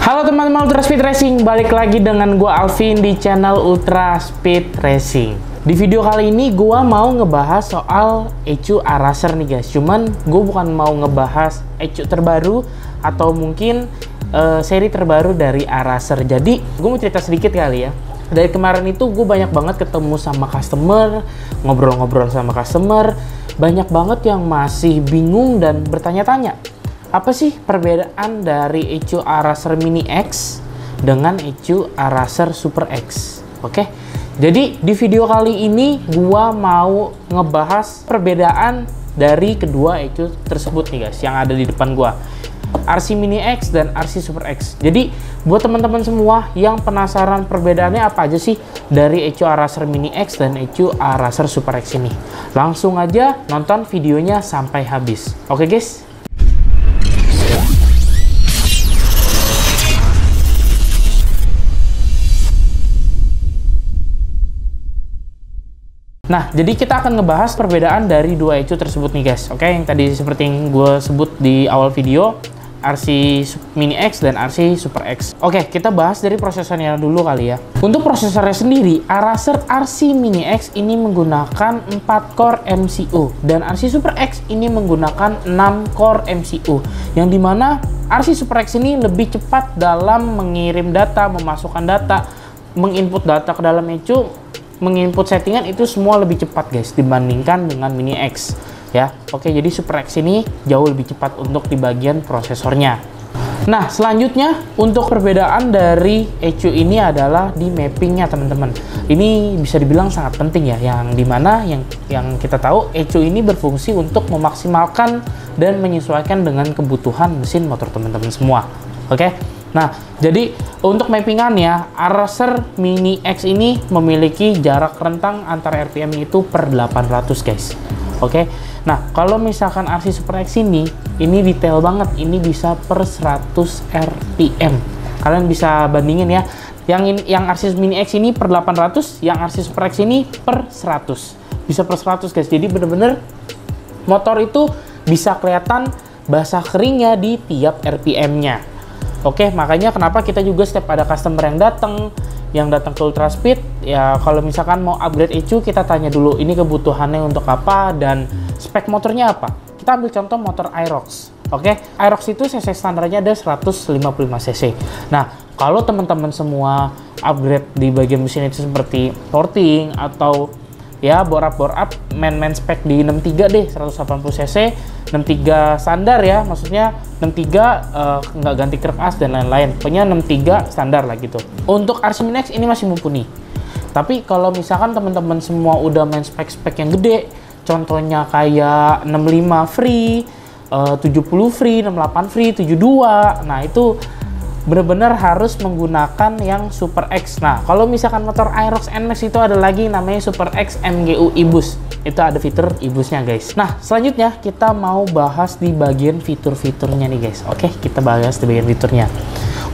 Halo teman-teman Ultra Speed Racing, balik lagi dengan gua Alvin di channel Ultra Speed Racing. Di video kali ini gua mau ngebahas soal ECU Araser nih guys. Cuman gua bukan mau ngebahas ECU terbaru atau mungkin seri terbaru dari Araser. Jadi gua mau cerita sedikit kali ya. Dari kemarin itu gue banyak banget ketemu sama customer, ngobrol-ngobrol sama customer, banyak banget yang masih bingung dan bertanya-tanya, apa sih perbedaan dari ECU Araser Mini X dengan ECU Araser Super X? Oke, jadi di video kali ini gua mau ngebahas perbedaan dari kedua ECU tersebut nih guys, yang ada di depan gua, RC Mini X dan RC Super X. Jadi buat teman-teman semua yang penasaran perbedaannya apa aja sih dari ECU Araser Mini X dan ECU Araser Super X ini, langsung aja nonton videonya sampai habis. Oke guys. Nah, jadi kita akan ngebahas perbedaan dari dua ECU tersebut nih guys. Oke, yang tadi seperti yang gue sebut di awal video, RC Mini X dan RC Super X. Oke, kita bahas dari prosesornya dulu kali ya. Untuk prosesornya sendiri, Araser RC Mini X ini menggunakan 4 core MCU dan RC Super X ini menggunakan 6 core MCU. Yang dimana RC Super X ini lebih cepat dalam mengirim data, memasukkan data, menginput data ke dalam ECU, menginput settingan itu semua lebih cepat guys dibandingkan dengan Mini X ya. Oke, jadi Super X ini jauh lebih cepat untuk di bagian prosesornya. Nah, selanjutnya untuk perbedaan dari ECU ini adalah di mappingnya teman-teman. Ini bisa dibilang sangat penting ya, yang dimana yang kita tahu ECU ini berfungsi untuk memaksimalkan dan menyesuaikan dengan kebutuhan mesin motor teman-teman semua. Oke. Nah, jadi untuk mappingannya, Araser Mini X ini memiliki jarak rentang antara RPM itu per 800 guys. Oke. Nah, kalau misalkan RC Super X ini detail banget, ini bisa per 100 RPM. Kalian bisa bandingin ya. Yang RC Mini X ini per 800, yang RC Super X ini per 100. Bisa per 100 guys. Jadi bener-bener motor itu bisa kelihatan basah keringnya di tiap RPM-nya. Oke, makanya kenapa kita juga setiap ada customer yang datang ke Ultra Speed, ya kalau misalkan mau upgrade ECU, kita tanya dulu ini kebutuhannya untuk apa dan spek motornya apa. Kita ambil contoh motor Aerox. Oke, Aerox itu cc standarnya ada 155 cc. Nah, kalau teman-teman semua upgrade di bagian mesin itu seperti porting atau ya bore up main spek di 63 deh, 180 cc, 63 standar ya, maksudnya 63 nggak ganti krek as dan lain-lain, pokoknya 63 standar lah gitu. Untuk RC Mini X ini masih mumpuni. Tapi kalau misalkan teman-teman semua udah main spek-spek yang gede, contohnya kayak 65 free, 70 free, 68 free, 72, nah itu benar-benar harus menggunakan yang Super X. Nah, kalau misalkan motor Aerox NMAX itu ada lagi namanya Super X MGU eBoost. Itu ada fitur eBoostnya guys. Nah, selanjutnya kita mau bahas di bagian fitur-fiturnya nih guys. Oke, kita bahas di bagian fiturnya.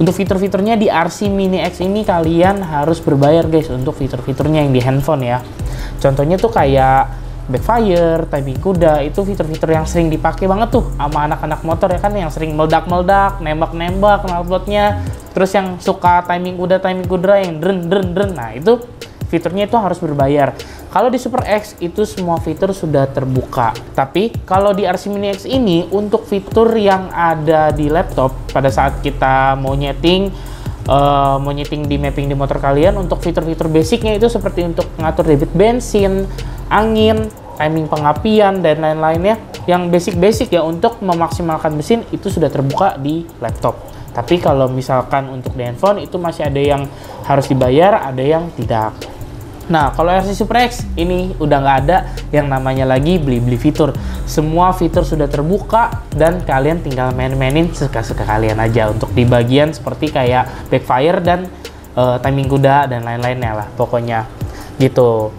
Untuk fitur-fiturnya di RC Mini X ini kalian harus berbayar guys untuk fitur-fiturnya yang di handphone ya. Contohnya tuh kayak backfire, timing kuda, itu fitur-fitur yang sering dipakai banget tuh sama anak-anak motor ya kan, yang sering meledak-meledak, nembak-nembak knalpotnya, terus yang suka timing kuda yang dren. Nah, itu fiturnya itu harus berbayar. Kalau di Super X itu semua fitur sudah terbuka. Tapi kalau di RC Mini X ini untuk fitur yang ada di laptop pada saat kita mau nyeting di mapping di motor kalian, untuk fitur-fitur basicnya itu seperti untuk mengatur debit bensin, angin, timing pengapian, dan lain-lainnya yang basic ya untuk memaksimalkan mesin itu sudah terbuka di laptop. Tapi kalau misalkan untuk di handphone itu masih ada yang harus dibayar, ada yang tidak. Nah, kalau RC Super X ini udah nggak ada yang namanya lagi beli-beli fitur. Semua fitur sudah terbuka dan kalian tinggal main-mainin suka-suka kalian aja untuk di bagian seperti kayak backfire dan timing kuda dan lain-lainnya lah pokoknya gitu.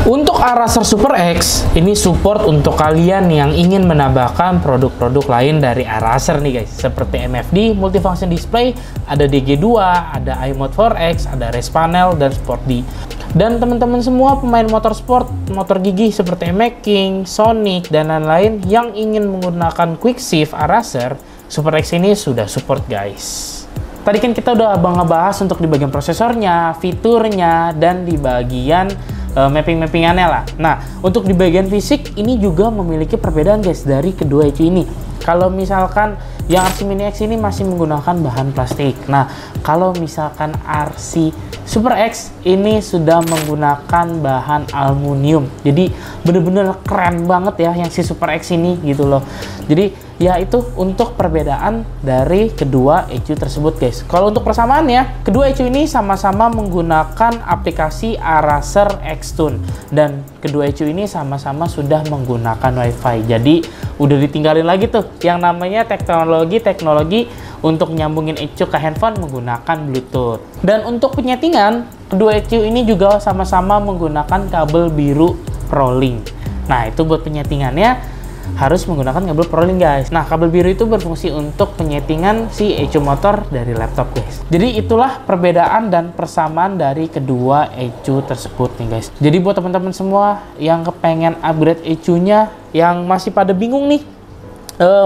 Untuk Araser Super X ini support untuk kalian yang ingin menambahkan produk-produk lain dari Araser nih guys, seperti MFD multifunction display, ada DG2, ada iMode 4X, ada race panel dan Sport D. Dan teman-teman semua pemain motorsport, motor gigi seperti MX, Sonic, dan lain-lain yang ingin menggunakan quick shift Araser, Super X ini sudah support guys. tadi kan kita udah ngebahas untuk di bagian prosesornya, fiturnya, dan di bagian mapping-mappingannya lah. Nah, untuk di bagian fisik ini juga memiliki perbedaan guys dari kedua ECU ini. Kalau misalkan yang RC Mini X ini masih menggunakan bahan plastik. Nah, kalau misalkan RC Super X ini sudah menggunakan bahan aluminium. Jadi bener-bener keren banget ya yang si Super X ini gitu loh. Jadi ya itu untuk perbedaan dari kedua ECU tersebut guys. Kalau untuk persamaannya, kedua ECU ini sama-sama menggunakan aplikasi Araser Xtune dan kedua ECU ini sama-sama sudah menggunakan WiFi. Jadi udah ditinggalin lagi tuh yang namanya teknologi untuk nyambungin ECU ke handphone menggunakan Bluetooth. Dan untuk penyetingan, kedua ECU ini juga sama-sama menggunakan kabel biru ProLink. Nah, itu buat penyetingannya harus menggunakan kabel ProLink guys. Nah, kabel biru itu berfungsi untuk penyetingan si ECU motor dari laptop guys. Jadi itulah perbedaan dan persamaan dari kedua ECU tersebut nih guys. Jadi buat teman-teman semua yang kepengen upgrade ECU-nya, yang masih pada bingung nih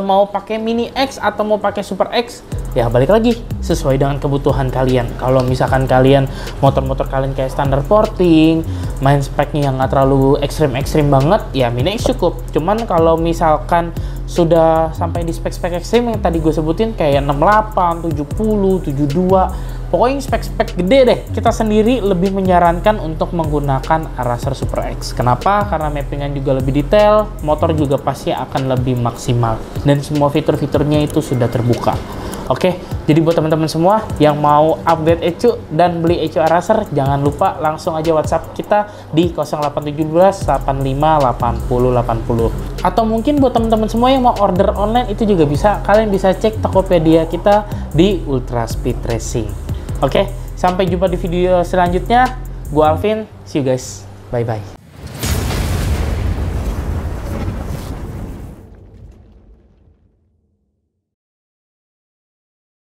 mau pakai Mini X atau mau pakai Super X, ya balik lagi sesuai dengan kebutuhan kalian. Kalau misalkan kalian motor-motor kalian kayak standar porting, main speknya yang nggak terlalu ekstrim banget, ya Mini X cukup. Cuman kalau misalkan sudah sampai di spek-spek ekstrim yang tadi gue sebutin kayak 68, 70, 72, pokoknya spek-spek gede deh, kita sendiri lebih menyarankan untuk menggunakan Araser Super X. Kenapa? Karena mappingan juga lebih detail, motor juga pasti akan lebih maksimal, dan semua fitur-fiturnya itu sudah terbuka. Oke, jadi buat teman-teman semua yang mau upgrade ECU dan beli ECU Araser, jangan lupa langsung aja WhatsApp kita di 0817 85 80 80. Atau mungkin buat teman-teman semua yang mau order online itu juga bisa, kalian bisa cek Tokopedia kita di Ultra Speed Racing. Oke, sampai jumpa di video selanjutnya. Gua Alvin, see you guys. Bye-bye.